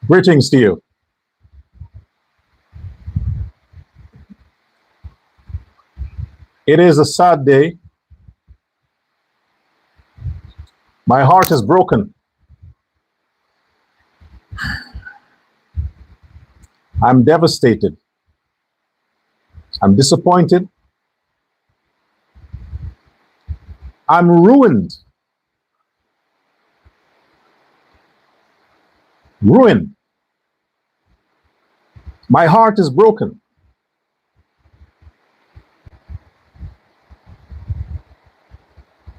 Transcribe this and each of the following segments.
Greetings to you. It is a sad day. My heart is broken. I'm devastated. I'm disappointed. I'm ruined. Ruined. My heart is broken.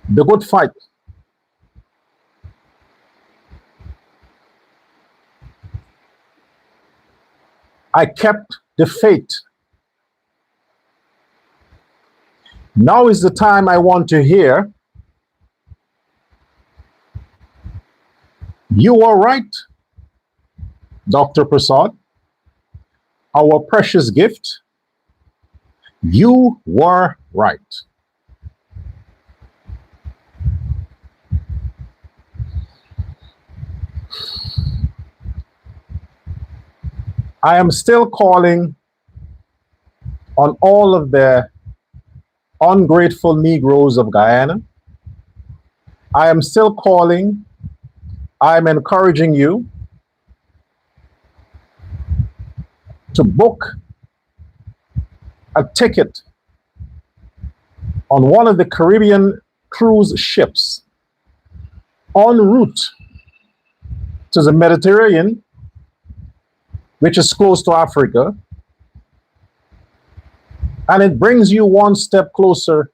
The good fight. I kept the faith. Now is the time I want to hear, you are right, Dr. Prasad, our precious gift. You were right. I am still calling on all of the ungrateful Negroes of Guyana. I am still calling, I'm encouraging you to book a ticket on one of the Caribbean cruise ships en route to the Mediterranean, which is close to Africa, and it brings you one step closer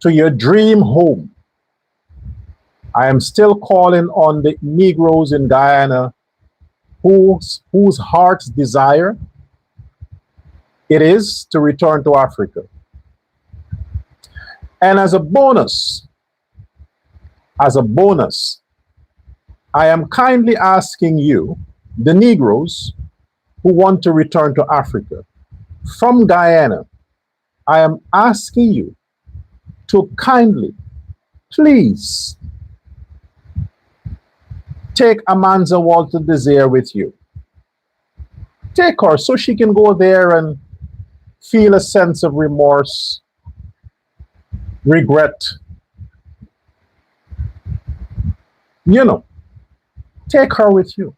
to your dream home. I am still calling on the Negroes in Guyana whose heart's desire it is to return to Africa. And as a bonus, I am kindly asking you, the Negroes who want to return to Africa from Guyana, I am asking you to kindly, please, take Amanza Walter Desir with you. Take her so she can go there and feel a sense of remorse, regret. You know, take her with you.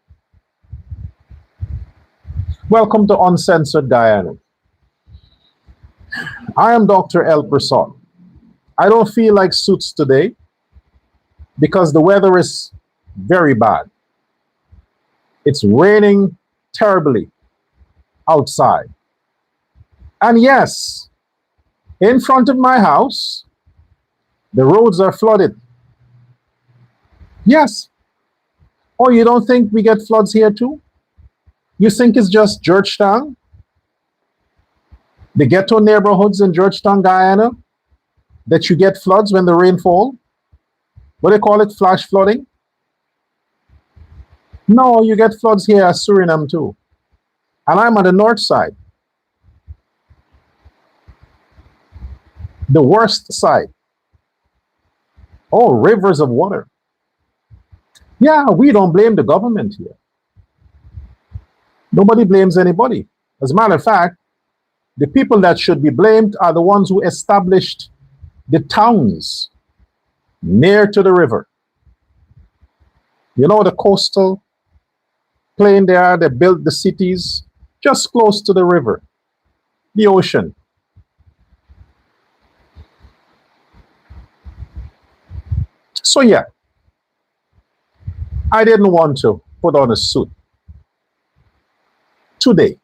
Welcome to Uncensored Guyana. I am Dr. L. Prasad. I don't feel like suits today because the weather is very bad. It's raining terribly outside. And yes, in front of my house, the roads are flooded. Yes. Oh, you don't think we get floods here too? You think it's just Georgetown? The ghetto neighborhoods in Georgetown, Guyana, that you get floods when the rain falls? What do they call it? Flash flooding? No, you get floods here at Suriname too. And I'm on the north side. The worst side. Oh, rivers of water. Yeah, we don't blame the government here. Nobody blames anybody. As a matter of fact, the people that should be blamed are the ones who established the towns near to the river. You know, the coastal plain there, they built the cities just close to the river, the ocean. So yeah, I didn't want to put on a suit today.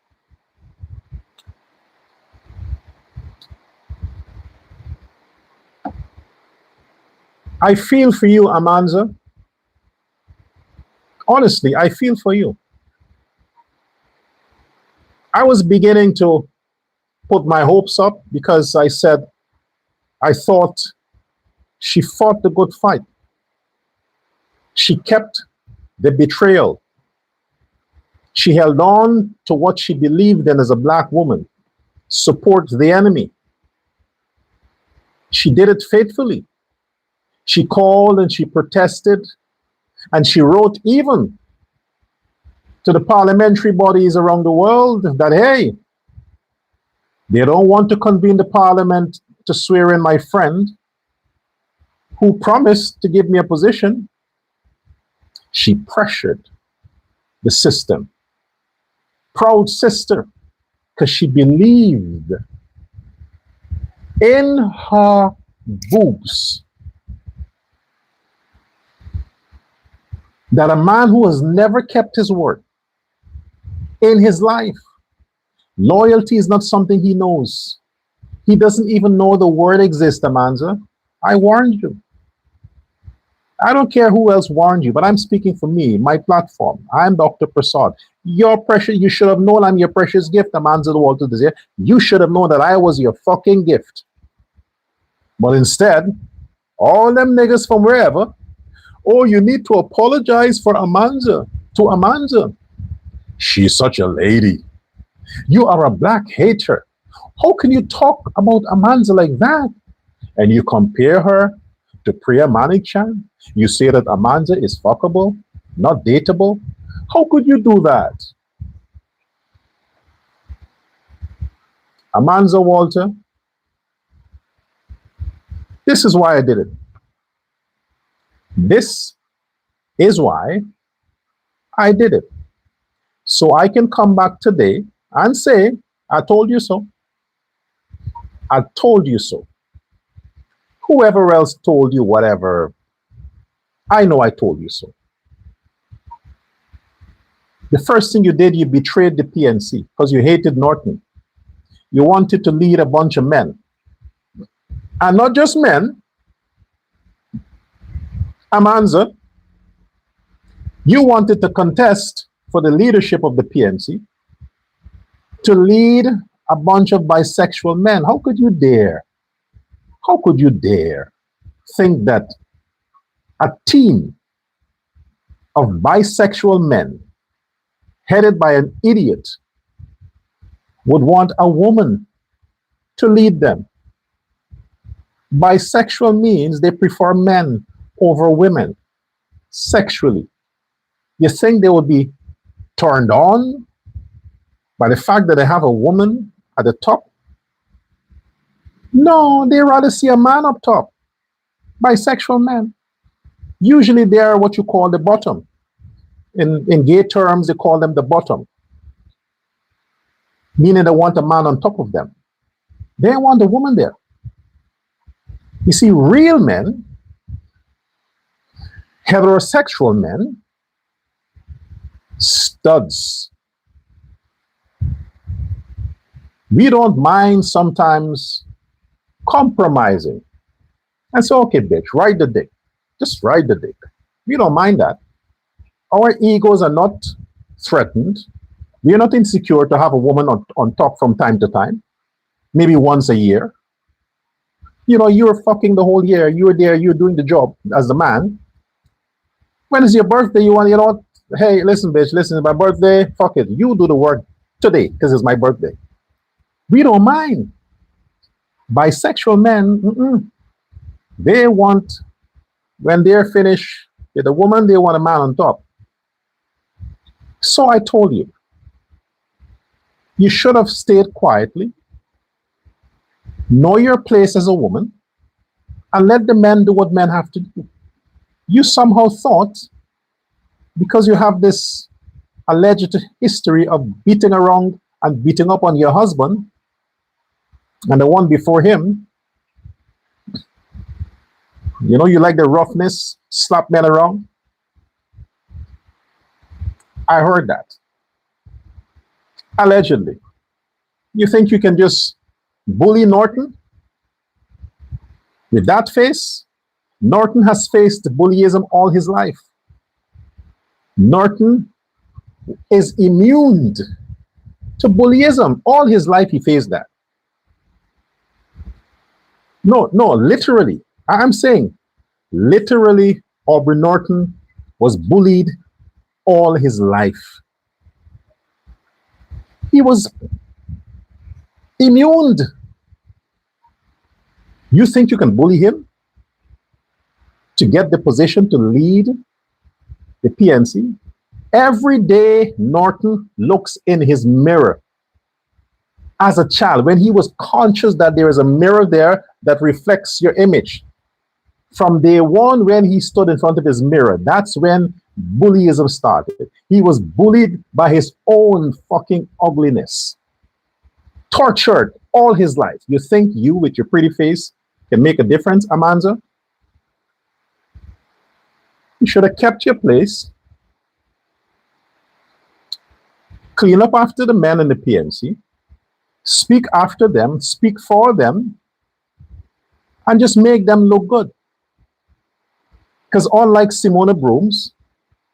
I feel for you, Amanza. Honestly, I feel for you. I was beginning to put my hopes up because I thought she fought the good fight. She kept the betrayal. She held on to what she believed in as a black woman, support the enemy. She did it faithfully. She called and she protested and she wrote even to the parliamentary bodies around the world that, hey, they don't want to convene the parliament to swear in my friend who promised to give me a position. She pressured the system. Proud sister, because she believed in her boobs that a man who has never kept his word in his life, loyalty is not something he knows. He doesn't even know the word exists, Amanza. I warned you. I don't care who else warned you, but I'm speaking for me, my platform. I'm Dr. Prasad. Your precious, you should have known I'm your precious gift, Amanza Walter Desir. You should have known that I was your fucking gift. But instead, all them niggas from wherever, oh, you need to apologize for Amanza, to Amanza. She's such a lady. You are a black hater. How can you talk about Amanza like that? And you compare her to Priya Manichan? You say that Amanza is fuckable, not dateable? How could you do that? Amanza Walter, this is why I did it. This is why I did it. So I can come back today and say, I told you so. I told you so. Whoever else told you whatever, I know I told you so. The first thing you did, you betrayed the PNC because you hated Norton. You wanted to lead a bunch of men. And not just men. Amanza, you wanted to contest for the leadership of the PNC to lead a bunch of bisexual men. How could you dare? How could you dare think that a team of bisexual men headed by an idiot would want a woman to lead them? Bisexual means they prefer men over women sexually. You think they would be turned on by the fact that they have a woman at the top? No, they rather see a man up top. Bisexual men. Usually they are what you call the bottom. In gay terms, they call them the bottom. Meaning they want a man on top of them. They want a woman there. You see, real men, heterosexual men, studs. We don't mind sometimes compromising. And so, okay, bitch, ride the dick. Just ride the dick. We don't mind that. Our egos are not threatened. We are not insecure to have a woman on top from time to time, maybe once a year. You know, you're fucking the whole year. You're there, you're doing the job as the man. When is your birthday? You want, you know, hey, listen, bitch, listen, my birthday, fuck it. You do the work today because it's my birthday. We don't mind. Bisexual men, they want, when they're finished with a woman, they want a man on top. So I told you, you should have stayed quietly, know your place as a woman, and let the men do what men have to do. You somehow thought, because you have this alleged history of beating around and beating up on your husband, and the one before him, you know, you like the roughness, slap men around. I heard that. Allegedly. You think you can just bully Norton? With that face? Norton has faced bullyism all his life. Norton is immune to bullyism. All his life he faced that. No, literally. I'm saying, literally, Aubrey Norton was bullied all his life. He was immune. You think you can bully him to get the position to lead the PNC? Every day Norton looks in his mirror as a child, when he was conscious that there is a mirror there that reflects your image. From day one, when he stood in front of his mirror, that's when bullyism started. He was bullied by his own fucking ugliness, tortured all his life. You think you, with your pretty face, can make a difference, Amanza? You should have kept your place. Clean up after the men in the PNC. Speak after them, speak for them, and just make them look good. Because unlike Simona Brooms,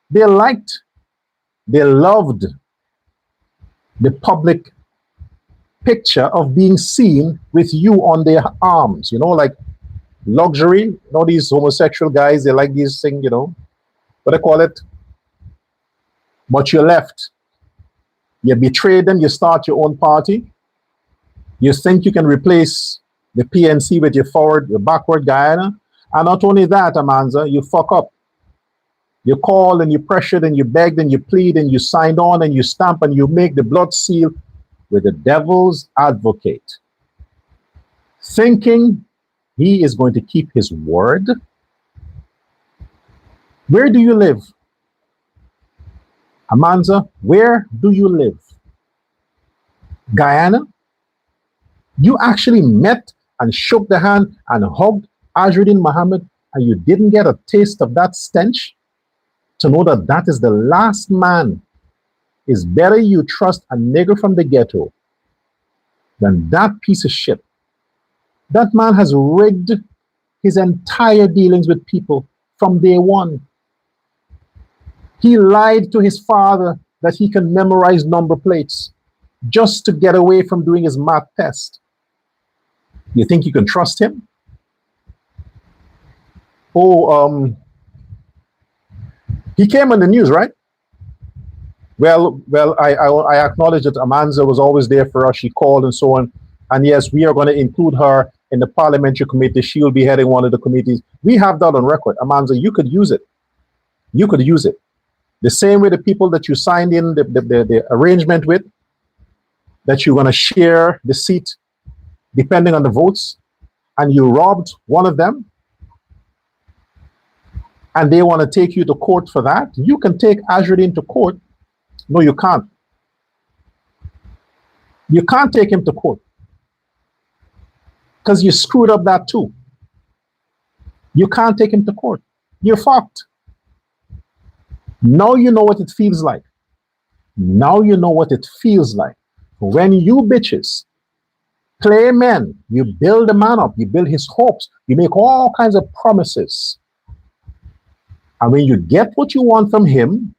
they loved the public picture of being seen with you on their arms, you know, like luxury. You know, these homosexual guys, they like these things, you know, what I call it. But you left. You betrayed them, you start your own party. You think you can replace the PNC with your backward Guyana. And not only that, Amanza, you fuck up. You call and you pressured and you begged and you plead and you signed on and you stamp and you make the blood seal with the devil's advocate, thinking he is going to keep his word. Where do you live? Amanza, where do you live? Guyana? You actually met and shook the hand and hugged AZRUDDIN Mohammed, and you didn't get a taste of that stench to know that that is the last man. It's better you trust a nigger from the ghetto than that piece of shit. That man has rigged his entire dealings with people from day one. He lied to his father that he can memorize number plates just to get away from doing his math test. You think you can trust him? Oh, he came on the news, right? Well, I acknowledge that Amanza was always there for us. She called and so on. And yes, we are going to include her in the parliamentary committee. She will be heading one of the committees. We have that on record. Amanza, you could use it. You could use it. The same way the people that you signed in the arrangement with, that you're going to share the seat depending on the votes, and you robbed one of them, and they want to take you to court for that, you can take AZRUDDIN to court. No, you can't. You can't take him to court because you screwed up that too. You can't take him to court. You're fucked. Now you know what it feels like. Now you know what it feels like. When you bitches play men, you build a man up, you build his hopes, you make all kinds of promises. And when you get what you want from him,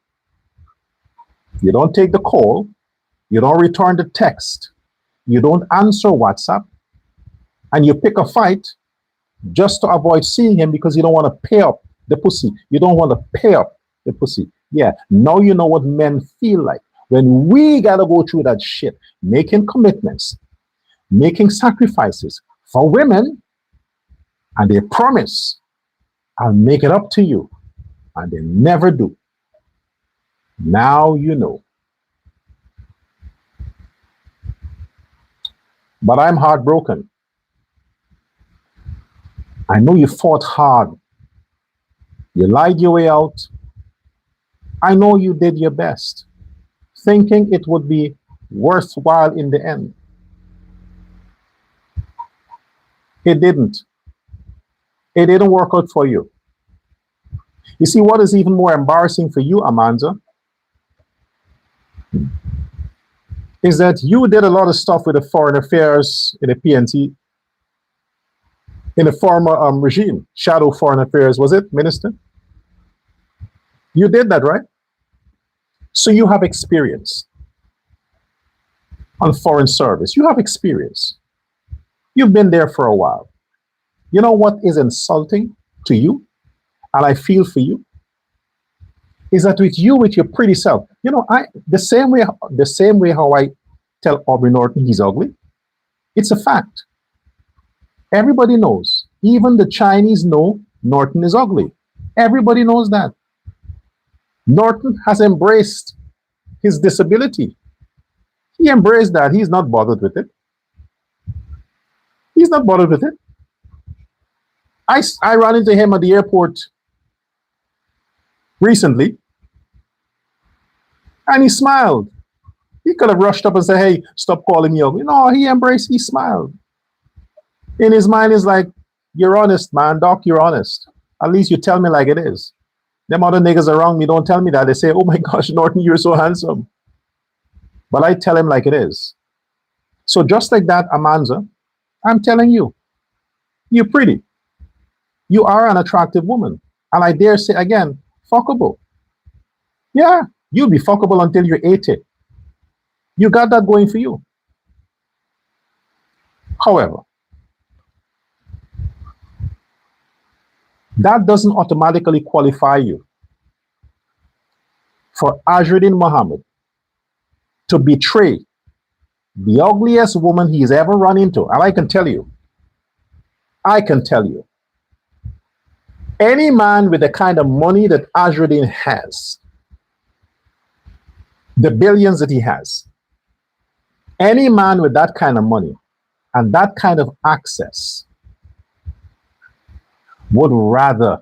you don't take the call, you don't return the text, you don't answer WhatsApp, and you pick a fight just to avoid seeing him because you don't want to pay up the pussy. You don't want to pay up the pussy. Yeah, now you know what men feel like. When we got to go through that shit, making commitments, making sacrifices for women, and they promise, I'll make it up to you. And they never do. Now you know. But I'm heartbroken. I know you fought hard. You lied your way out. I know you did your best, thinking it would be worthwhile in the end. It didn't. It didn't work out for you. You see, what is even more embarrassing for you, Amanza, is that you did a lot of stuff with the foreign affairs in the PNC, in the former regime, shadow foreign affairs, was it, Minister? You did that, right? So you have experience on foreign service. You have experience. You've been there for a while. You know what is insulting to you? And I feel for you, is that with you, with your pretty self, you know, the same way how I tell Aubrey Norton he's ugly, it's a fact. Everybody knows. Even the Chinese know Norton is ugly. Everybody knows that. Norton has embraced his disability. He embraced that. He's not bothered with it. He's not bothered with it. I ran into him at the airport recently, and he smiled. He could have rushed up and said, "Hey, stop calling me ugly." No, he embraced, he smiled. In his mind, is like, "You're honest, man. Doc, you're honest. At least you tell me like it is. Them other niggas around me don't tell me that. They say, 'Oh my gosh, Norton, you're so handsome.' But I tell him like it is." So just like that, Amanza, I'm telling you, you're pretty. You are an attractive woman. And I dare say again, fuckable. Yeah, you'll be fuckable until you're 80. You got that going for you. However, that doesn't automatically qualify you for AZRUDDIN Mohammed to betray the ugliest woman he's ever run into. And I can tell you, any man with the kind of money that AZRUDDIN has, the billions that he has, any man with that kind of money and that kind of access would rather,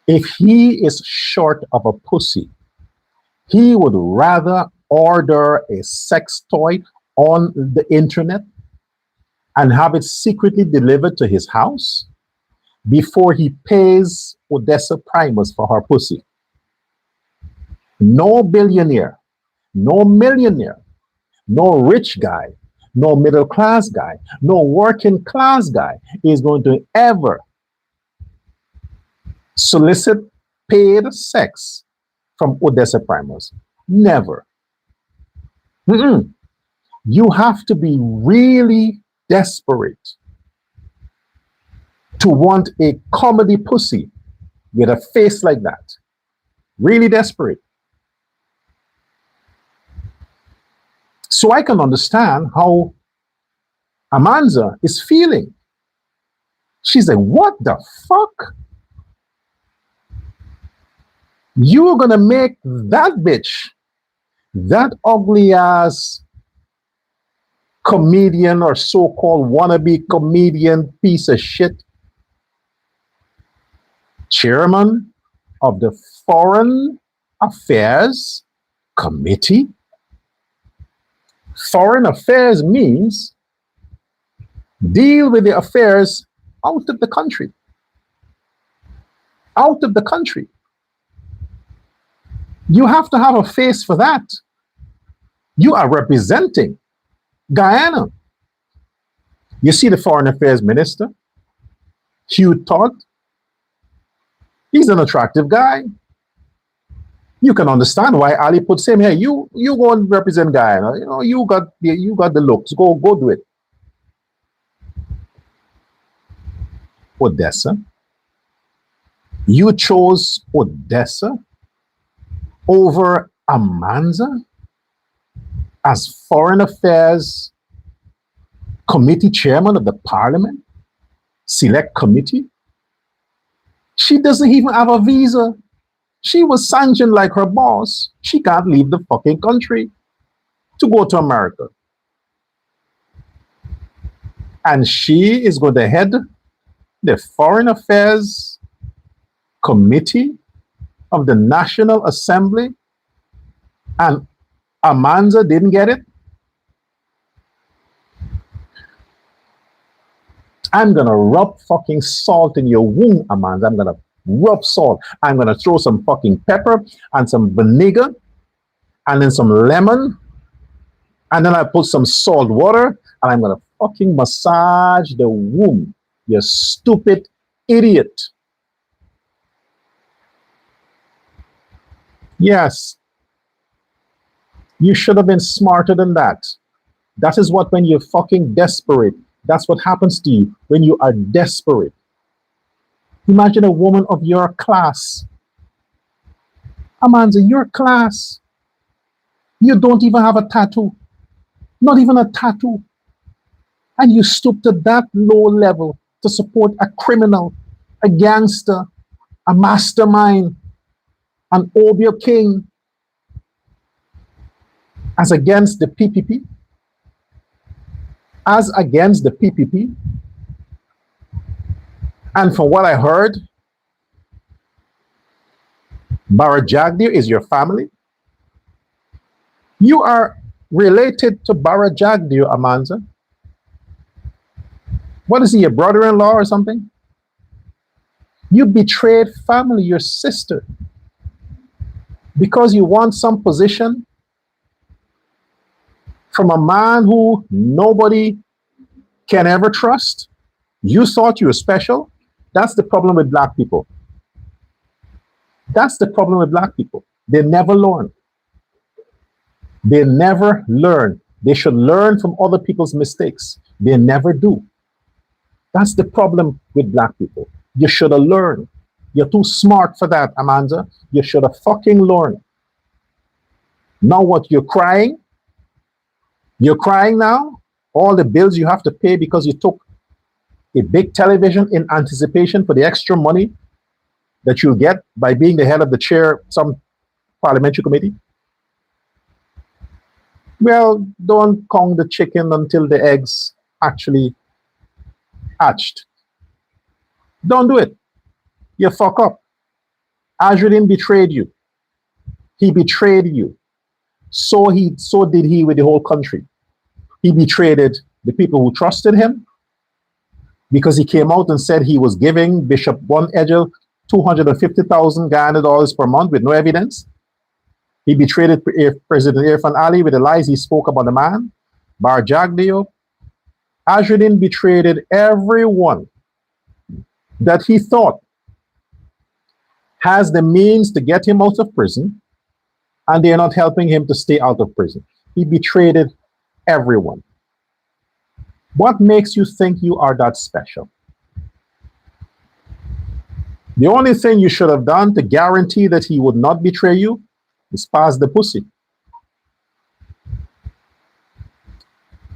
if he is short of a pussy, he would rather order a sex toy on the internet and have it secretly delivered to his house before he pays Odessa Primus for her pussy. No billionaire, no millionaire, no rich guy, no middle class guy, no working class guy is going to ever solicit paid sex from Odessa Primus. Never. You have to be really desperate to want a comedy pussy with a face like that. Really desperate. So I can understand how Amanza is feeling. She's like, what the fuck? You're gonna make that bitch, that ugly ass comedian or so-called wannabe comedian piece of shit, chairman of the Foreign Affairs Committee? Foreign affairs means deal with the affairs out of the country. Out of the country. You have to have a face for that. You are representing Guyana. You see the foreign affairs minister, Hugh Todd. He's an attractive guy. You can understand why Ali puts him here. You go and represent Guyana. You know, you got the looks. Go do it. Odessa. You chose Odessa over Amanza as Foreign Affairs Committee Chairman of the Parliament Select Committee. She doesn't even have a visa. She was sanctioned like her boss. She can't leave the fucking country to go to America. And she is going to head the Foreign Affairs Committee of the National Assembly, and Amanza didn't get it. I'm gonna rub fucking salt in your wound, Amanza. I'm gonna rub salt. I'm gonna throw some fucking pepper and some vinegar and then some lemon, and then I put some salt water, and I'm gonna fucking massage the wound. You stupid idiot. Yes, you should have been smarter than that. That is what, when you're fucking desperate, that's what happens to you when you are desperate. Imagine a woman of your class. Amanza, your class. You don't even have a tattoo. Not even a tattoo. And you stoop to that low level to support a criminal, a gangster, a mastermind. an Obio king as against the PPP, as against the PPP. And from what I heard, Barajagdir is your family. You are related to Barajagdir, Amanza. What is he, your brother-in-law or something? You betrayed family, your sister, because you want some position from a man who nobody can ever trust. You thought you were special. That's the problem with black people. That's the problem with black people. They never learn. They never learn. They should learn from other people's mistakes. They never do. That's the problem with black people. You should have learned. You're too smart for that, Amanda. You should have fucking learned. Now what, you're crying? You're crying now? All the bills you have to pay because you took a big television in anticipation for the extra money that you'll get by being the head of the chair, some parliamentary committee? Well, don't count the chicken until the eggs actually hatched. Don't do it. You fuck up. AZRUDDIN betrayed you. He betrayed you. So did he with the whole country. He betrayed the people who trusted him because he came out and said he was giving Bishop One Edgel 250,000 Guyana dollars per month with no evidence. He betrayed President Irfan Ali with the lies he spoke about the man, Barajagdir. AZRUDDIN betrayed everyone that he thought has the means to get him out of prison, and they are not helping him to stay out of prison. He betrayed everyone. What makes you think you are that special? The only thing you should have done to guarantee that he would not betray you is pass the pussy.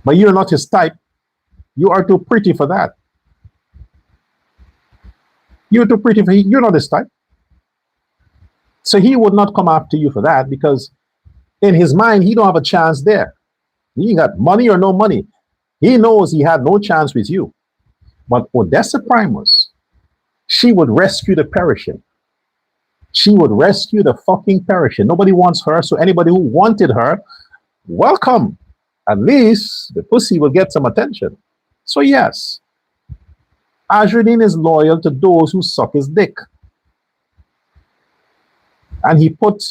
But you're not his type. You are too pretty for that. You're too pretty for you're not his type. So he would not come after you for that because in his mind, he don't have a chance there. He got money or no money. He knows he had no chance with you. But Odessa Primus, she would rescue the perishing. She would rescue the fucking perishing. Nobody wants her, so anybody who wanted her, welcome. At least the pussy will get some attention. So yes, AZRUDDIN is loyal to those who suck his dick. And he put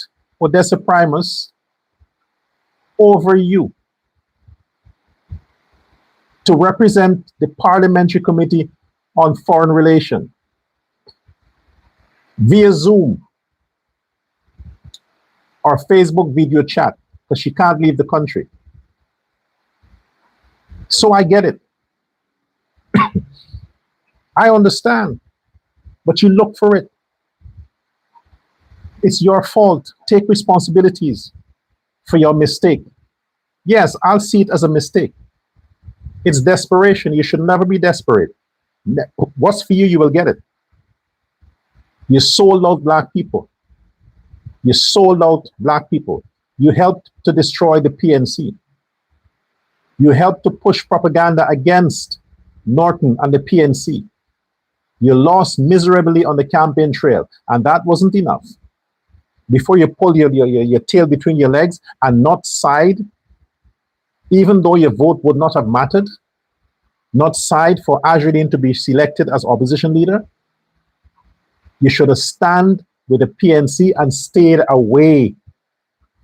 Odessa Primus over you to represent the Parliamentary Committee on Foreign Relations via Zoom or Facebook video chat because she can't leave the country. So I get it. I understand, but you look for it. It's your fault. Take responsibilities for your mistake. Yes, I'll see it as a mistake. It's desperation. You should never be desperate. What's for you, you will get it. You sold out black people. You sold out black people. You helped to destroy the PNC. You helped to push propaganda against Norton and the PNC. You lost miserably on the campaign trail, and that wasn't enough. Before you pull your tail between your legs and not side, even though your vote would not have mattered, not side for AZRUDDIN to be selected as opposition leader, you should have stand with the PNC and stayed away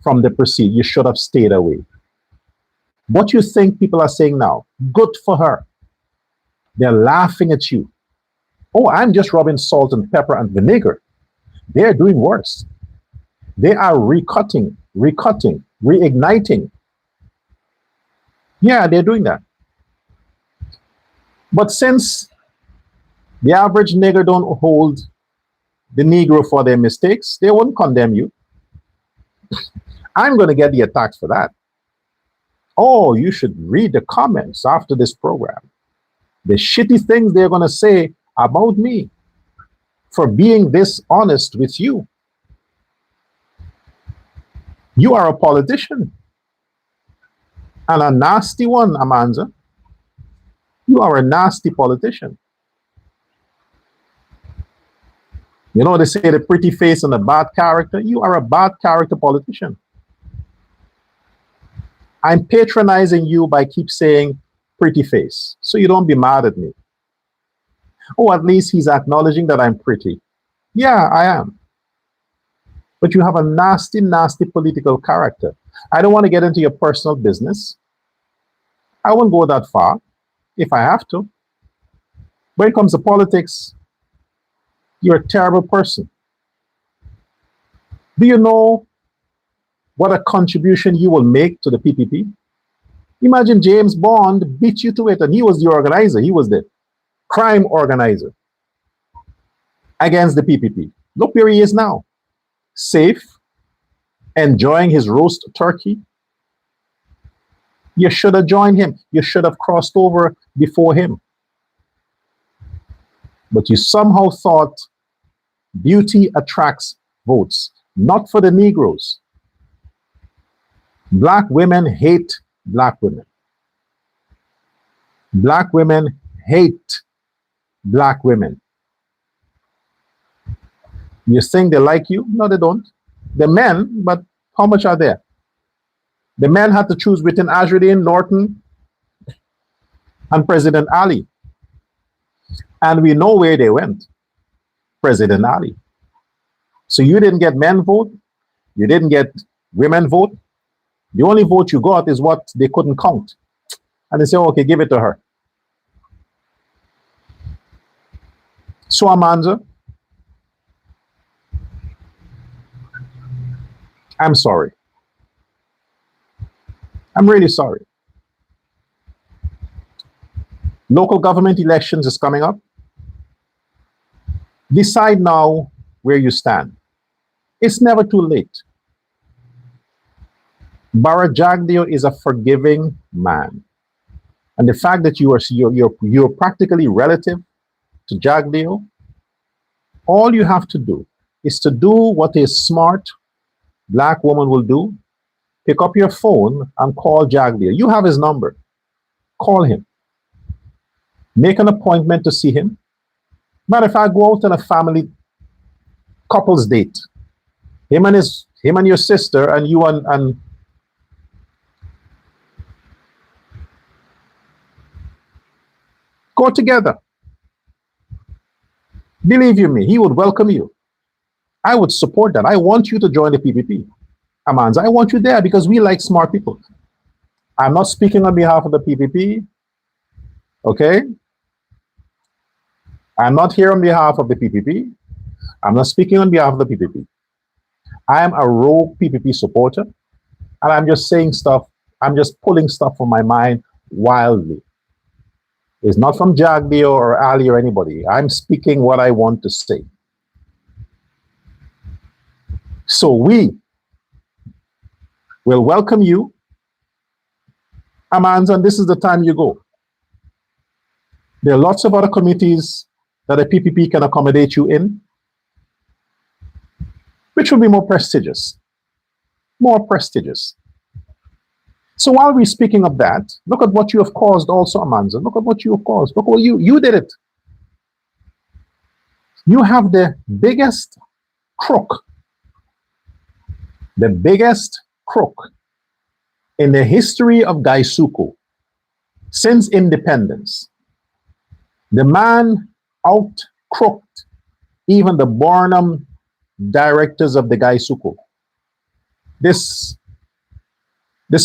from the proceed. You should have stayed away. What you think people are saying now, good for her. They're laughing at you. Oh, I'm just rubbing salt and pepper and vinegar. They're doing worse. They are recutting, reigniting. Yeah, they're doing that. But since the average nigger don't hold the Negro for their mistakes, they won't condemn you. I'm going to get the attacks for that. Oh, you should read the comments after this program. The shitty things they're going to say about me for being dishonest with you. You are a politician, and a nasty one, Amanza. You are a nasty politician. You know, they say the pretty face and the bad character. You are a bad character politician. I'm patronizing you by keep saying pretty face, so you don't be mad at me. Oh, at least he's acknowledging that I'm pretty. Yeah, I am. But you have a nasty, nasty political character. I don't want to get into your personal business. I won't go that far if I have to. When it comes to politics, you're a terrible person. Do you know what a contribution you will make to the PPP? Imagine James Bond beat you to it, and he was the organizer. He was the crime organizer against the PPP. Look where he is now. Safe, enjoying his roast turkey. You should have joined him. You should have crossed over before him. But you somehow thought beauty attracts votes, not for the Negroes. Black women hate black women. Black women hate black women. You think they like you? No, they don't. The men, but how much are there? The men had to choose between AZRUDDIN, Norton, and President Ali. And we know where they went. President Ali. So you didn't get men vote. You didn't get women vote. The only vote you got is what they couldn't count. And they say, okay, give it to her. So Amanza, I'm sorry. I'm really sorry. Local government elections is coming up. Decide now where you stand. It's never too late. Bara Jagdeo is a forgiving man. And the fact that you're practically relative to Jagdeo, all you have to do is to do what a smart black woman will do. Pick up your phone and call Jagdeo. You have his number. Call him. Make an appointment to see him. Matter of fact, go out on a family couples date. Him and your sister, and you and go together. Believe you me, he would welcome you. I would support that. I want you to join the PPP. Amanza, I want you there because we like smart people. I'm not speaking on behalf of the PPP. Okay? I'm not here on behalf of the PPP. I'm not speaking on behalf of the PPP. I am a rogue PPP supporter, and I'm just saying stuff. I'm just pulling stuff from my mind wildly. It's not from Jagdeo or Ali or anybody. I'm speaking what I want to say. So we will welcome you, Amanza, and this is the time you go. There are lots of other committees that a PPP can accommodate you in, which will be more prestigious. More prestigious. So while we're speaking of that, look at what you have caused also, Amanza. Look at what you have caused. Look what you did it. You have the biggest crook in the history of Gaisuku since independence. The man out-crooked even the Barnum directors of the Gaisuku. This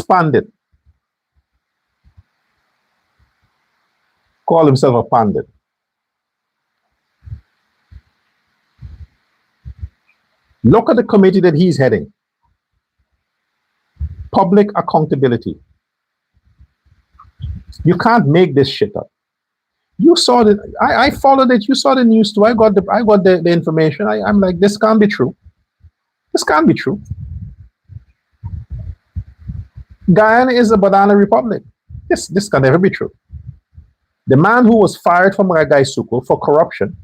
pandit called himself a pandit. Look at the committee that he's heading. Public accountability. You can't make this shit up. You saw it. I followed it. You saw the news too. I got the information. I'm like, this can't be true. This can't be true. Guyana is a banana republic. This can never be true. The man who was fired from Gaisuku for corruption,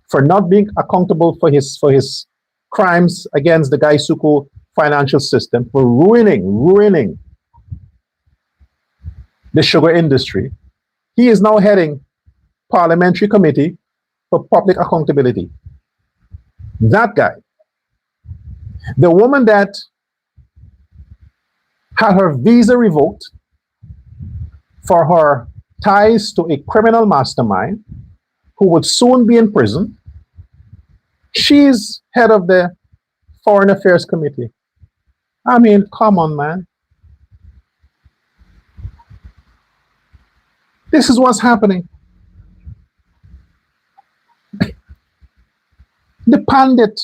for not being accountable for his crimes against the Gaisuku financial system, for ruining the sugar industry. He is now heading Parliamentary Committee for Public Accountability. That guy. The woman that had her visa revoked for her ties to a criminal mastermind who would soon be in prison. She's head of the Foreign Affairs Committee. I mean, come on, man. This is what's happening. The pandit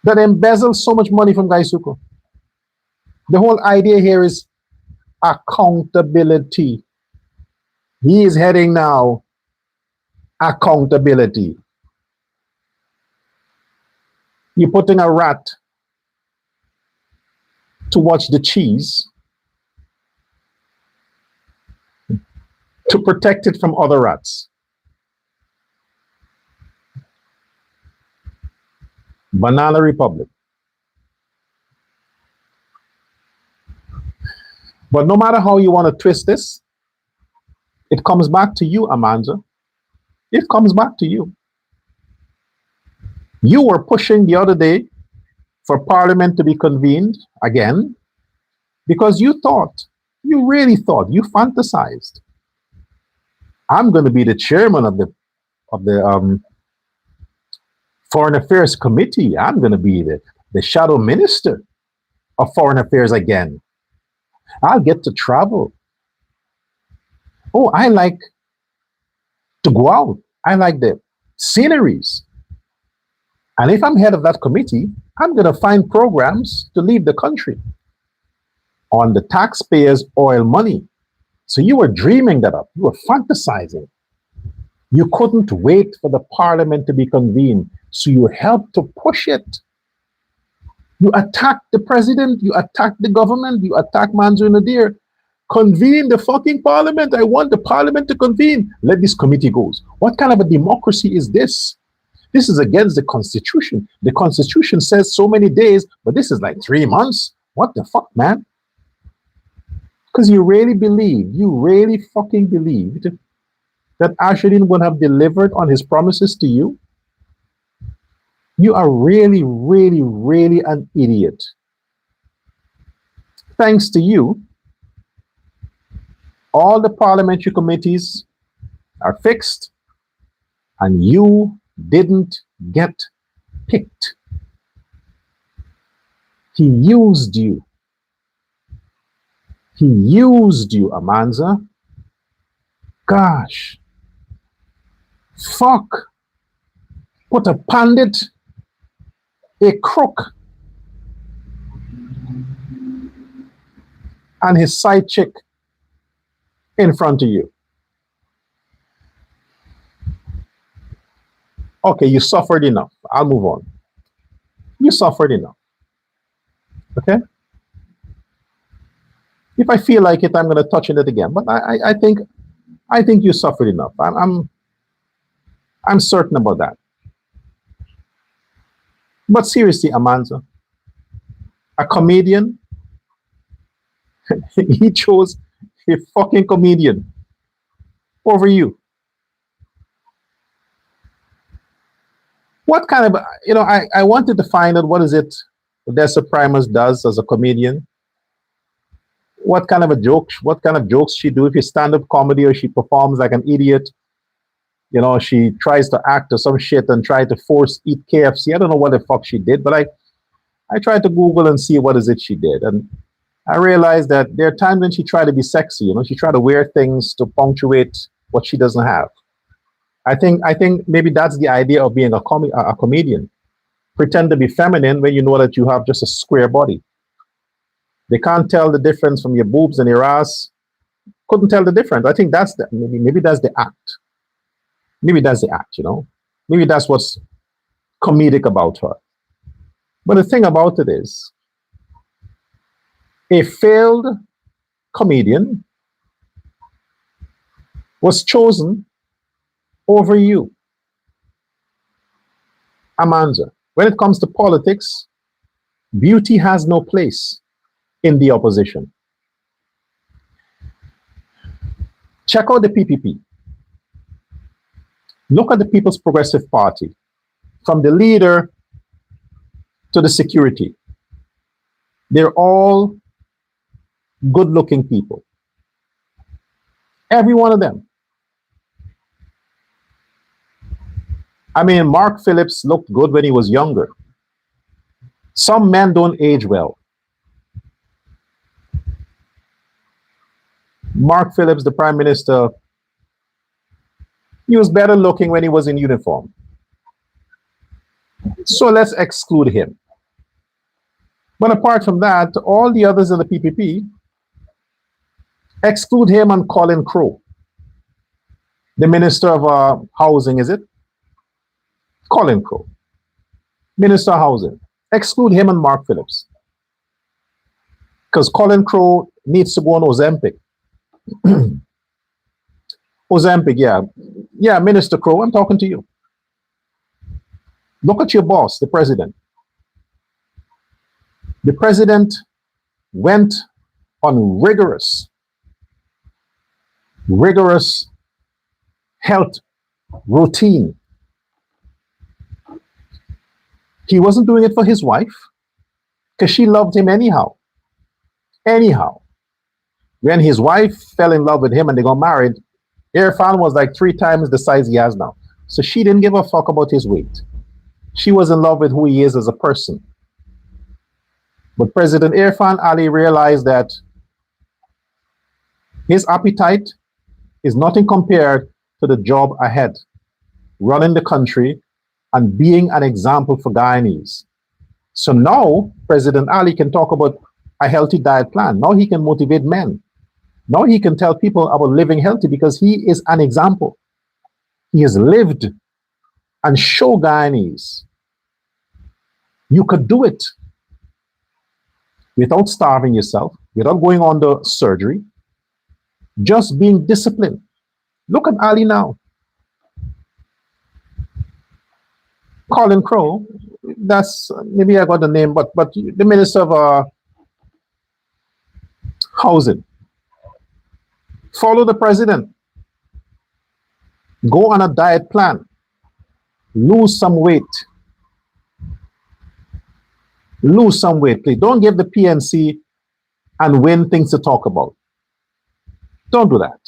that embezzles so much money from Gaisuko. The whole idea here is accountability. He is heading now accountability. You're putting a rat to watch the cheese to protect it from other rats. Banana Republic. But no matter how you want to twist this, it comes back to you, Amanza. It comes back to you. You were pushing the other day for Parliament to be convened again because you really thought, you fantasized. I'm going to be the chairman of the Foreign Affairs Committee. I'm going to be the shadow minister of Foreign Affairs again. I'll get to travel. Oh, I like to go out. I like the sceneries. And if I'm head of that committee, I'm going to find programs to leave the country on the taxpayers' oil money. So you were dreaming that up. You were fantasizing. You couldn't wait for the Parliament to be convened. So you helped to push it. You attacked the president. You attacked the government. You attacked Mansour Nadir. Convene the fucking Parliament. I want the Parliament to convene. Let this committee go. What kind of a democracy is this? This is against the Constitution. The Constitution says so many days, but this is like 3 months. What the fuck, man? Because you really fucking believed that AZRUDDIN would have delivered on his promises to you. You are really, really, really an idiot. Thanks to you, all the parliamentary committees are fixed, and you didn't get picked. He used you. He used you, Amanza. Gosh. Fuck. Put a pandit, a crook, and his side chick in front of you. Okay, you suffered enough. I'll move on. You suffered enough. Okay? If I feel like it, I'm going to touch on it again. But I think you suffered enough. I'm certain about that. But seriously, Amanza, a comedian, he chose a fucking comedian over you. What kind of, I wanted to find out what is it Desir Primus does as a comedian. What kind of jokes she do if you stand-up comedy, or she performs like an idiot. She tries to act or some shit and try to force eat KFC. I don't know what the fuck she did, but I tried to Google and see what is it she did. And I realized that there are times when she tried to be sexy, she tried to wear things to punctuate what she doesn't have. I think maybe that's the idea of being a comedian. Pretend to be feminine when you know that you have just a square body. They can't tell the difference from your boobs and your ass. Couldn't tell the difference. I think that's maybe that's the act. Maybe that's the act, Maybe that's what's comedic about her. But the thing about it is, a failed comedian was chosen over you, Amanza. When it comes to politics, beauty has no place in the opposition. Check out the PPP. Look at the People's Progressive Party, from the leader to the security. They're all good-looking people. Every one of them. I mean, Mark Phillips looked good when he was younger. Some men don't age well. Mark Phillips, the Prime Minister, he was better looking when he was in uniform. So let's exclude him. But apart from that, all the others in the PPP, exclude him and Colin Crowe, the Minister of Housing, is it? Colin Crowe, Minister of Housing. Exclude him and Mark Phillips. Because Colin Crowe needs to go on Ozempic. Ozempic, yeah. Yeah, Minister Crowe, I'm talking to you. Look at your boss, the president. The president went on rigorous health routine. He wasn't doing it for his wife because she loved him anyhow. Anyhow. When his wife fell in love with him and they got married, Irfan was like 3 times the size he has now. So she didn't give a fuck about his weight. She was in love with who he is as a person. But President Irfan Ali realized that his appetite is nothing compared to the job ahead, running the country and being an example for Guyanese. So now President Ali can talk about a healthy diet plan. Now he can motivate men. Now he can tell people about living healthy because he is an example. He has lived and show Guyanese you could do it without starving yourself, without going under surgery, just being disciplined. Look at Ali now. Colin Crowe, that's, maybe I got the name, but the Minister of Housing. Follow the president. Go on a diet plan. Lose some weight. Lose some weight, please. Don't give the PNC and win things to talk about. Don't do that.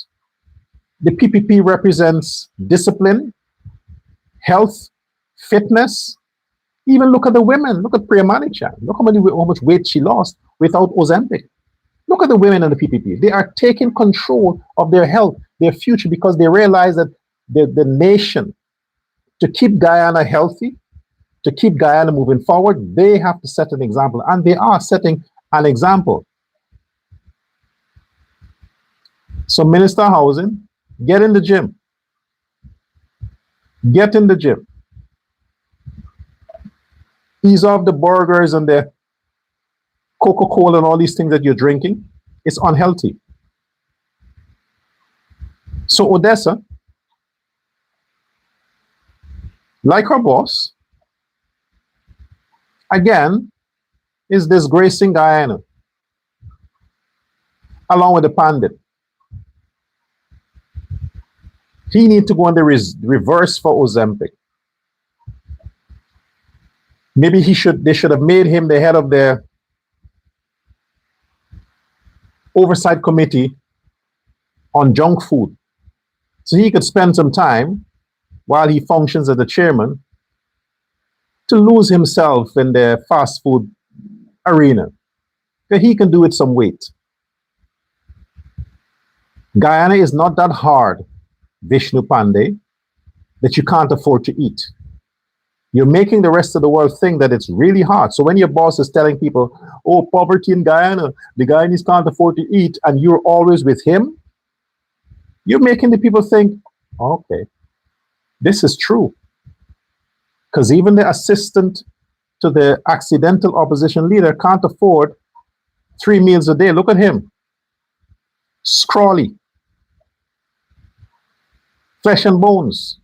The PPP represents discipline, health, fitness. Even look at the women. Look at Priya Manichan. Look how much weight she lost without Ozempic. Look at the women in the PPP. They are taking control of their health, their future, because they realize that the nation, to keep Guyana healthy, to keep Guyana moving forward, they have to set an example. And they are setting an example. So Minister of Housing, get in the gym. Get in the gym. Ease off the burgers and the Coca-Cola and all these things that you're drinking. It's unhealthy. So Odessa, like her boss, again, is disgracing Guyana, along with the pandit. He needs to go on the reverse for Ozempic. Maybe they should have made him the head of the oversight committee on junk food, so he could spend some time while he functions as the chairman to lose himself in the fast food arena. That he can do with some weight. Guyana is not that hard, Vishnu Pandey, that you can't afford to eat. You're making the rest of the world think that it's really hard. So when your boss is telling people, oh, poverty in Guyana, the Guyanese can't afford to eat, and you're always with him, you're making the people think, okay, this is true. Because even the assistant to the accidental opposition leader can't afford 3 meals a day. Look at him. Scrawly. Flesh and bones.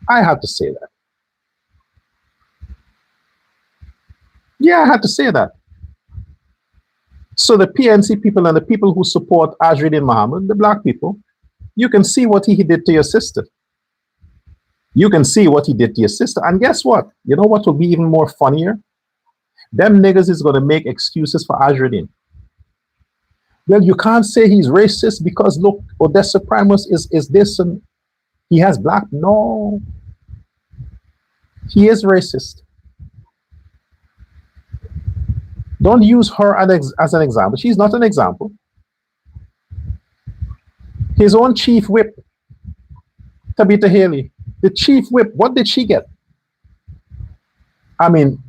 I had to say that. Yeah, I had to say that. So the PNC people and the people who support AZRUDDIN Mohammed, the black people, you can see what he did to your sister. You can see what he did to your sister. And guess what? You know what will be even more funnier? Them niggas is going to make excuses for AZRUDDIN. Well, you can't say he's racist because look, Odessa Primus is this and he has black. No, he is racist. Don't use her as an example. She's not an example. His own chief whip, Tabitha Haley, the chief whip, what did she get? I mean,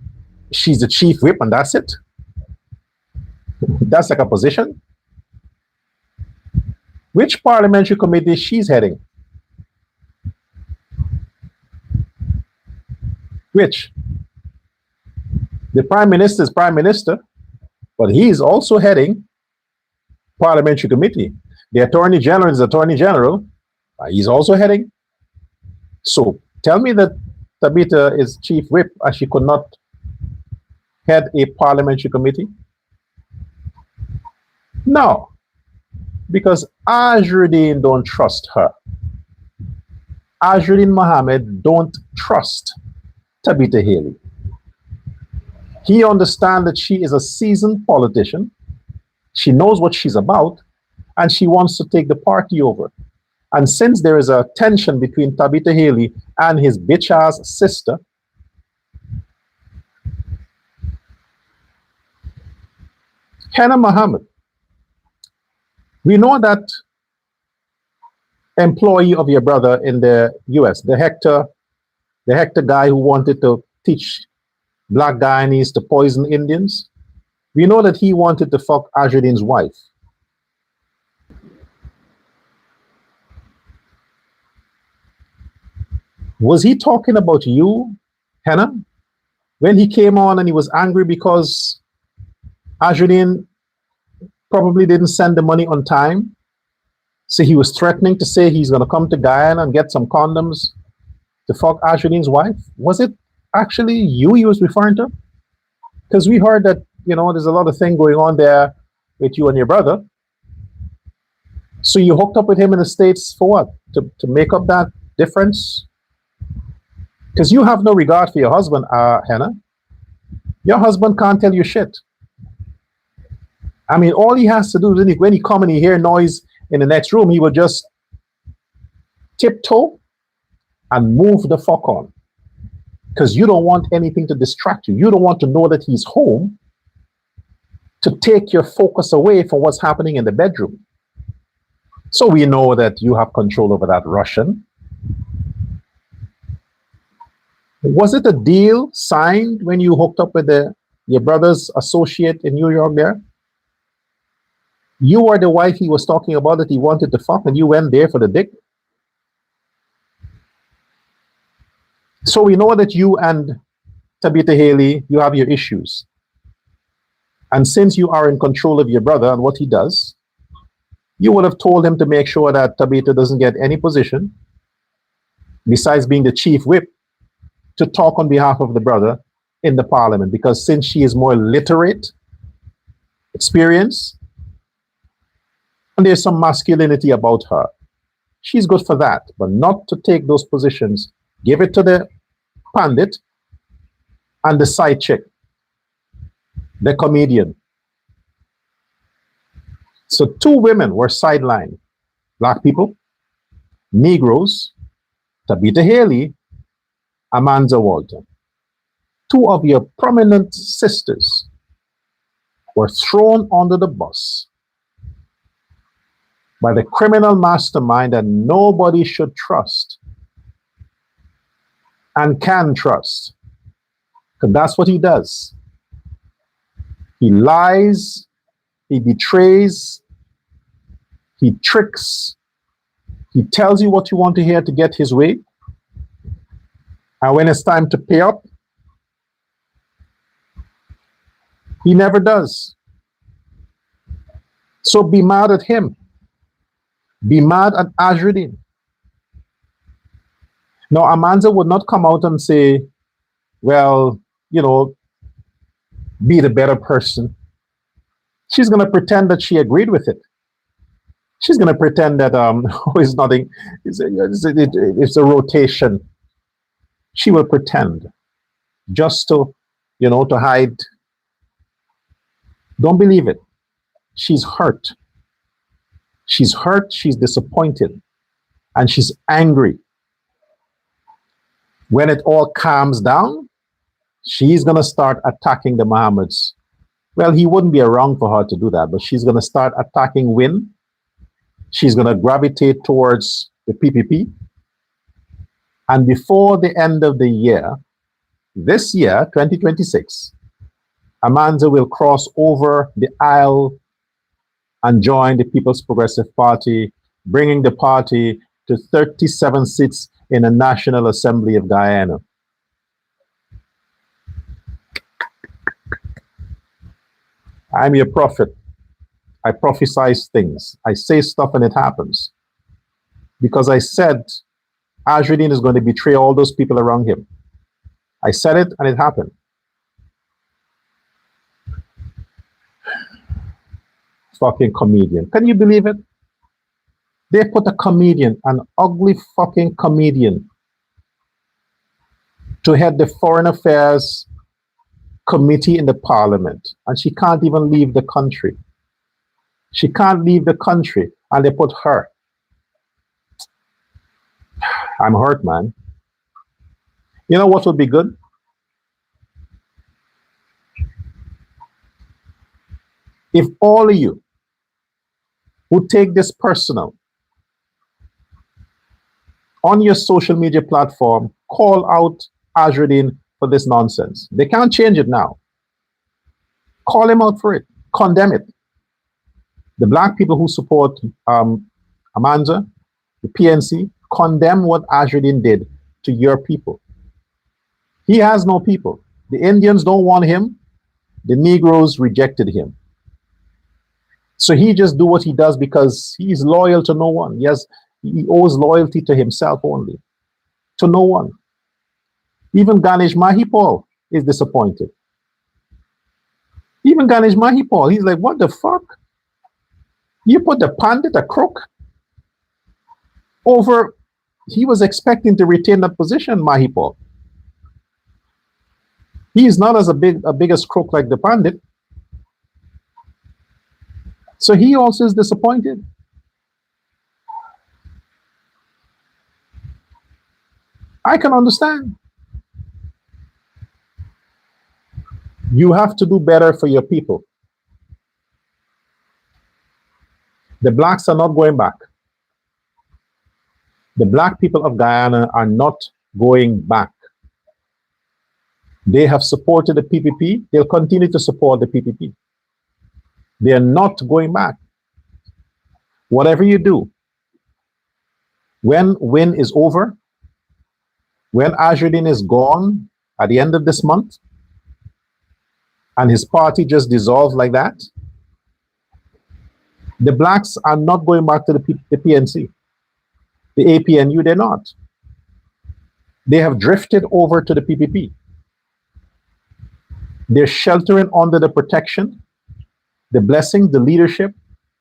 she's the chief whip and that's it. That's like a position. Which parliamentary committee she's heading? Which? The prime minister is prime minister, but he's also heading parliamentary committee. The attorney general is attorney general. He's also heading. So tell me that Tabitha is chief whip and she could not head a parliamentary committee? No, because AZRUDDIN don't trust her. AZRUDDIN Mohammed don't trust Tabitha Haley. He understands that she is a seasoned politician. She knows what she's about, and she wants to take the party over. And since there is a tension between Tabitha Haley and his bitch-ass sister, Hannah Mohammed, we know that employee of your brother in the US, the Hector guy who wanted to teach black Guyanese to poison Indians. We know that he wanted to fuck AZRUDDIN's wife. Was he talking about you, Hannah? When he came on and he was angry because AZRUDDIN probably didn't send the money on time. So he was threatening to say he's going to come to Guyana and get some condoms to fuck AZRUDDIN's wife. Was it actually you he was referring to? Because we heard that, you know, there's a lot of thing going on there with you and your brother. So you hooked up with him in the States for what? To make up that difference? Because you have no regard for your husband, Hannah. Your husband can't tell you shit. I mean, all he has to do is when he come and he hear noise in the next room, he will just tiptoe and move the fuck on. Because you don't want anything to distract you. You don't want to know that he's home to take your focus away from what's happening in the bedroom. So we know that you have control over that Russian. Was it a deal signed when you hooked up with your brother's associate in New York there? You were the wife he was talking about that he wanted to fuck and you went there for the dick? So we know that you and Tabitha Haley, you have your issues. And since you are in control of your brother and what he does, you would have told him to make sure that Tabitha doesn't get any position, besides being the chief whip, to talk on behalf of the brother in the parliament. Because since she is more literate, experienced, and there's some masculinity about her, she's good for that, but not to take those positions. Give it to the pandit and the side chick, the comedian. So two women were sidelined. Black people, Negroes, Tabitha Haley, Amanza Walter. Two of your prominent sisters were thrown under the bus by the criminal mastermind that nobody should trust and can trust. Because that's what he does. He lies, he betrays, he tricks, he tells you what you want to hear to get his way. And when it's time to pay up, he never does. So be mad at him. Be mad at AZRUDDIN. Now, Amanza would not come out and say, well, you know, be the better person. She's going to pretend that she agreed with it. She's going to pretend that it's nothing, it's a rotation. She will pretend just to, you know, to hide. Don't believe it. She's hurt. She's hurt, she's disappointed, and she's angry. When it all calms down, she's going to start attacking the Mohammeds. Well, he wouldn't be around for her to do that, but she's going to start attacking Win. She's going to gravitate towards the PPP. And before the end of the year, this year, 2026, Amanza will cross over the aisle and join the People's Progressive Party, bringing the party to 37 seats in the National Assembly of Guyana. I'm your prophet. I prophesize things. I say stuff and it happens. Because I said AZRUDDIN is going to betray all those people around him. I said it and it happened. Fucking comedian. Can you believe it? They put a comedian, an ugly fucking comedian, to head the Foreign Affairs Committee in the Parliament. And she can't even leave the country. She can't leave the country. And they put her. I'm hurt, man. You know what would be good? If all of you who take this personal on your social media platform, call out AZRUDDIN for this nonsense. They can't change it now. Call him out for it. Condemn it. The black people who support Amanza, the PNC, condemn what AZRUDDIN did to your people. He has no people. The Indians don't want him. The Negroes rejected him. So he just do what he does because he's loyal to no one. He owes loyalty to himself only, to no one. Even Ganesh Mahipal is disappointed. Even Ganesh Mahipal, he's like, what the fuck? You put the pandit, a crook, over, he was expecting to retain that position, Mahipal. He is not as a biggest crook like the pandit. So he also is disappointed. I can understand. You have to do better for your people. The blacks are not going back. The black people of Guyana are not going back. They have supported the PPP. They'll continue to support the PPP. They are not going back. Whatever you do, when Win is over, when AZRUDDIN is gone at the end of this month, and his party just dissolves like that, the blacks are not going back to the PNC. The APNU, they're not. They have drifted over to the PPP. They're sheltering under the protection, the blessing, the leadership,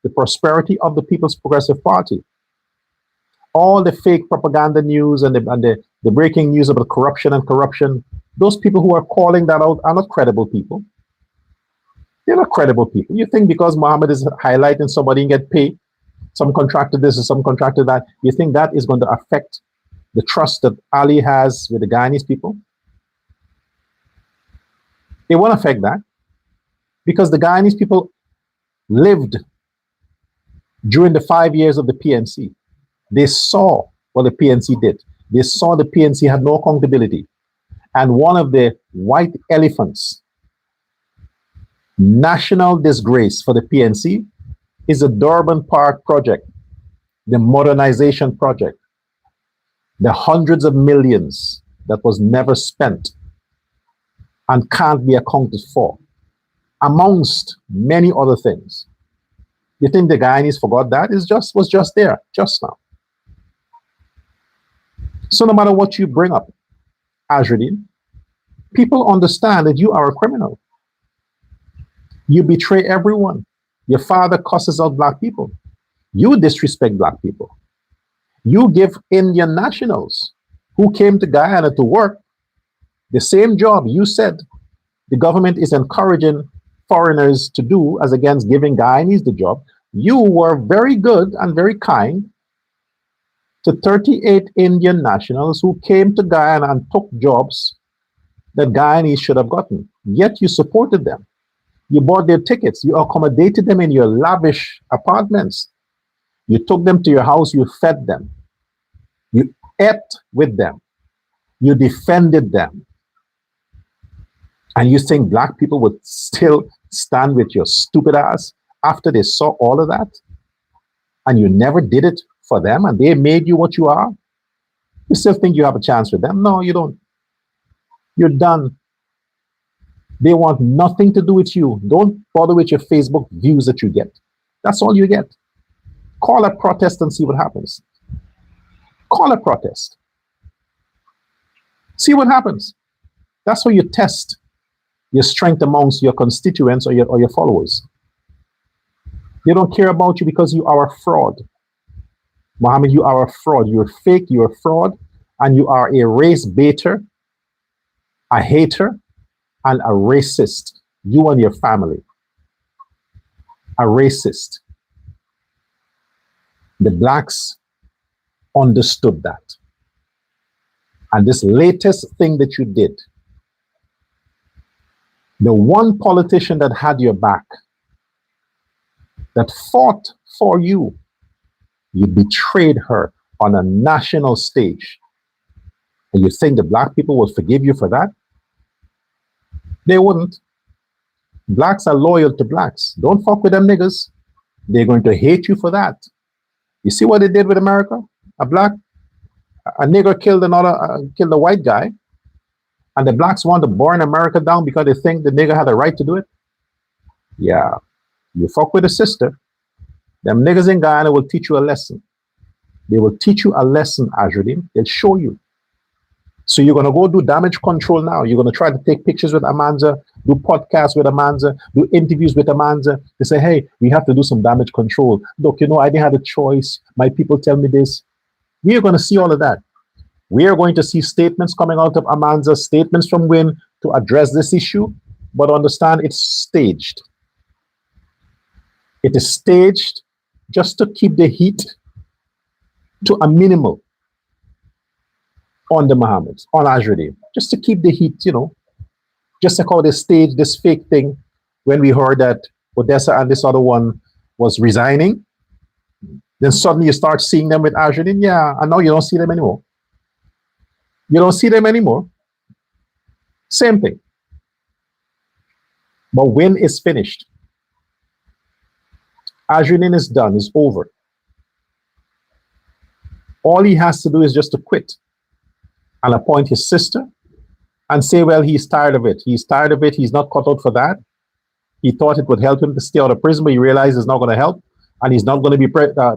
the prosperity of the People's Progressive Party. All the fake propaganda news and the breaking news about corruption, those people who are calling that out are not credible people. They're not credible people. You think because Mohammed is highlighting somebody and get paid, some contractor this or some contractor that, you think that is going to affect the trust that Ali has with the Guyanese people? It won't affect that, because the Guyanese people lived during the 5 years of the PNC. They saw what the PNC did. They saw the PNC had no accountability. And one of the white elephants, national disgrace for the PNC, is the Durban Park project, the modernization project, the hundreds of millions that was never spent and can't be accounted for, amongst many other things. You think the Guyanese forgot that? It was just there, just now. So no matter what you bring up, AZRUDDIN, people understand that you are a criminal. You betray everyone. Your father cusses out black people. You disrespect black people. You give Indian nationals who came to Guyana to work the same job you said the government is encouraging foreigners to do as against giving Guyanese the job. You were very good and very kind to 38 Indian nationals who came to Guyana and took jobs that Guyanese should have gotten. Yet you supported them. You bought their tickets. You accommodated them in your lavish apartments. You took them to your house. You fed them. You ate with them. You defended them. And you think black people would still stand with your stupid ass after they saw all of that? And you never did it for them and they made you what you are? You still think you have a chance with them? No, you don't. You're done. They want nothing to do with you. Don't bother with your Facebook views that you get. That's all you get. Call a protest and see what happens. Call a protest. See what happens. That's how you test your strength amongst your constituents or your followers. They don't care about you because you are a fraud. Mohammed, you are a fraud. You're fake, you're a fraud, and you are a race baiter, a hater, and a racist. You and your family. A racist. The blacks understood that. And this latest thing that you did, the one politician that had your back, that fought for you, you betrayed her on a national stage. And you think the black people will forgive you for that? They wouldn't. Blacks are loyal to blacks. Don't fuck with them niggas. They're going to hate you for that. You see what they did with America? A nigger killed killed a white guy, and the blacks want to burn America down because they think the nigger had a right to do it. Yeah, you fuck with a sister, them niggas in Guyana will teach you a lesson. They will teach you a lesson, AZRUDDIN. They'll show you. So you're going to go do damage control now. You're going to try to take pictures with Amanza, do podcasts with Amanza, do interviews with Amanza. They say, hey, we have to do some damage control. Look, I didn't have a choice. My people tell me this. We are going to see all of that. We are going to see statements coming out of Amanza, statements from Win to address this issue, but understand it's staged. It is staged just to keep the heat to a minimal on the Mohammeds, on AZRUDDIN, just to keep the heat, just like how they staged this fake thing when we heard that Odessa and this other one was resigning. Then suddenly you start seeing them with AZRUDDIN. Yeah, and now you don't see them anymore. You don't see them anymore. Same thing. But Win is finished. AZRUDDIN is done, is over. All he has to do is just to quit and appoint his sister and say, well, he's tired of it. He's tired of it. He's not cut out for that. He thought it would help him to stay out of prison, but he realized it's not going to help. And he's not going to be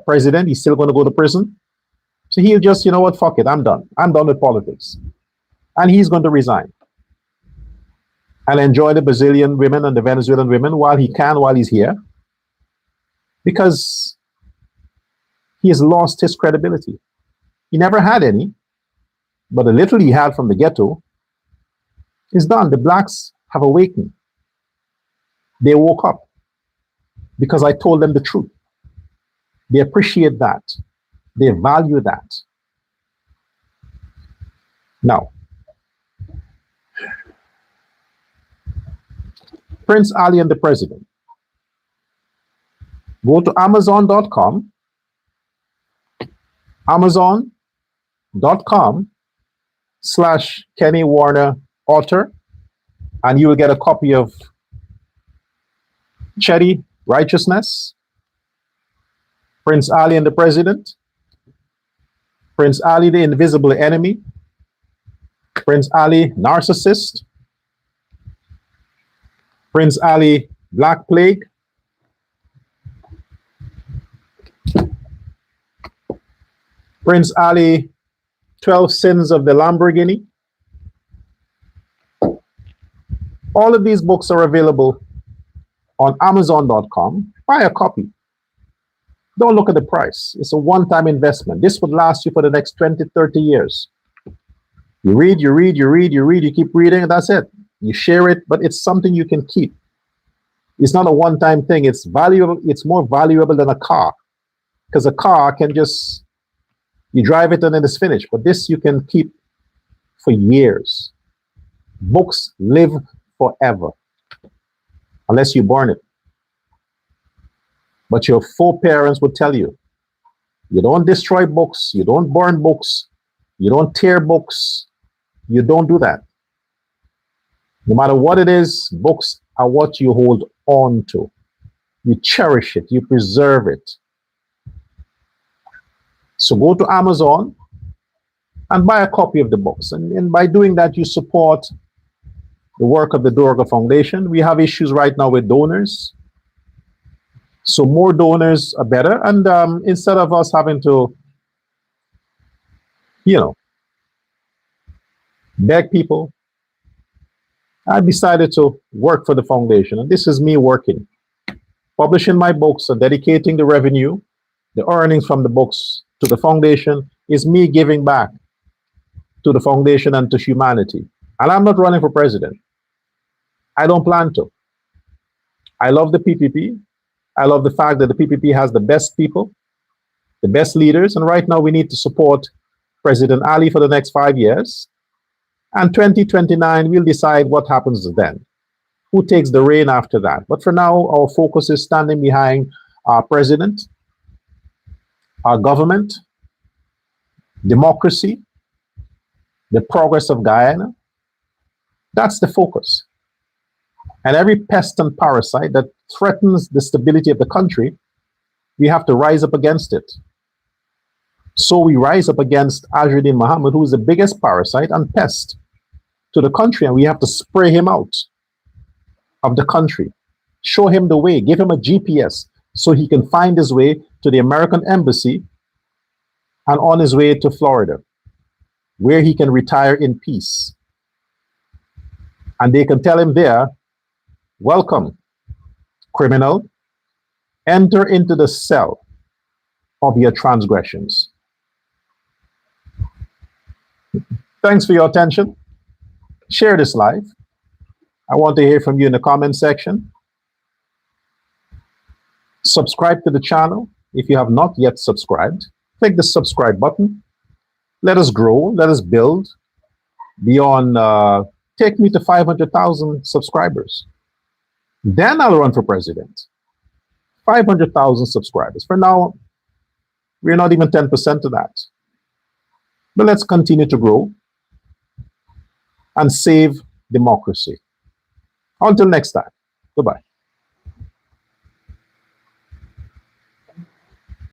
president. He's still going to go to prison. So he'll just, you know what, fuck it. I'm done. I'm done with politics. And he's going to resign. And enjoy the Brazilian women and the Venezuelan women while he can, while he's here. Because he has lost his credibility. He never had any. But the little he had from the ghetto is done. The blacks have awakened. They woke up because I told them the truth. They appreciate that. They value that. Now, Prince Ali and the president. Go to Amazon.com. Amazon.com/Kenny Warner author, and you will get a copy of Chetty Righteousness, Prince Ali and the President, Prince Ali the Invisible Enemy, Prince Ali Narcissist, Prince Ali Black Plague, Prince Ali 12 Sins of the Lamborghini. All of these books are available on Amazon.com. Buy a copy. Don't look at the price. It's a one-time investment. This would last you for the next 20, 30 years. You read, you read, you read, you read, you keep reading, and that's it. You share it, but it's something you can keep. It's not a one-time thing. It's valuable. It's more valuable than a car, because a car can just, you drive it and then it's finished. But this you can keep for years. Books live forever, unless you burn it. But your foreparents would tell you, you don't destroy books, you don't burn books, you don't tear books, you don't do that. No matter what it is, books are what you hold on to. You cherish it, you preserve it. So go to Amazon and buy a copy of the books. And by doing that, you support the work of the Dorga Foundation. We have issues right now with donors. So more donors are better. And instead of us having to, beg people, I decided to work for the foundation. And this is me working, publishing my books and dedicating the revenue, the earnings from the books to the foundation is me giving back to the foundation and to humanity. And I'm not running for president. I don't plan to. I love the PPP. I love the fact that the PPP has the best people, the best leaders, and right now we need to support President Ali for the next 5 years. And 2029, we'll decide what happens then, who takes the reign after that. But for now, our focus is standing behind our president, our government, democracy, the progress of Guyana. That's the focus. And every pest and parasite that threatens the stability of the country, we have to rise up against it. So we rise up against AZRUDDIN Mohammed, who is the biggest parasite and pest to the country, and we have to spray him out of the country, show him the way, give him a GPS so he can find his way to the American embassy and on his way to Florida, where he can retire in peace. And they can tell him there, welcome, criminal, enter into the cell of your transgressions. Thanks for your attention. Share this live. I want to hear from you in the comment section. Subscribe to the channel if you have not yet subscribed. Click the subscribe button. Let us grow. Let us build beyond, take me to 500,000 subscribers. Then I'll run for president. 500,000 subscribers. For now, we're not even 10% of that. But let's continue to grow and save democracy. Until next time, goodbye.